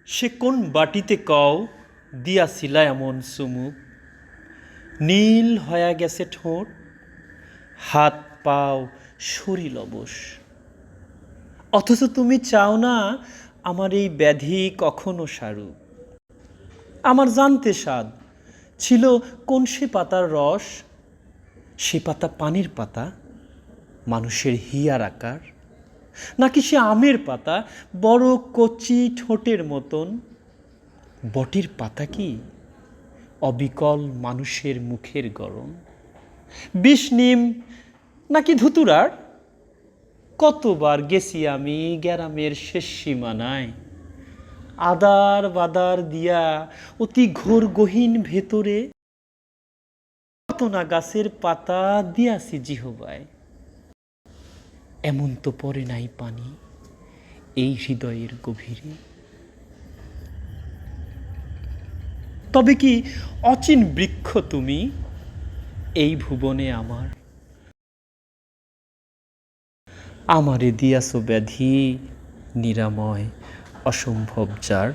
সে কোন বাটিতে কও দিয়াছিলা এমন চুমুক, নীল হয়ে গেছে ঠোঁট, হাত পাও শরীর অবশ। অথচ তুমি চাও না আমার এই ব্যাধি কখনো সারুক। আমার জানতে স্বাদ ছিল কোন সে পাতার রস, সে পাতা পানির পাতা, মানুষের হিয়ার আকার, নাকি সে আমের পাতা বড় কচি ঠোঁটের মতন। বটির পাতা কি অবিকল মানুষের মুখের গরম, বিষ নিম নাকি ধুতুরার? কতবার গেছি আমি গ্রামের শেষ সীমানায়, আদার বাদার দিয়া অতি ঘোর গহীন ভেতরে কত না গাছের পাতা দিয়াছি জিহবায়। এমন তো পড়ে নাই পানি এই হৃদয়ের গভীরে। তবে কি অচিন বৃক্ষ তুমি এই ভুবনে আমার, আমারে দিয়াছো ব্যাধি নিরাময় অসম্ভব যার।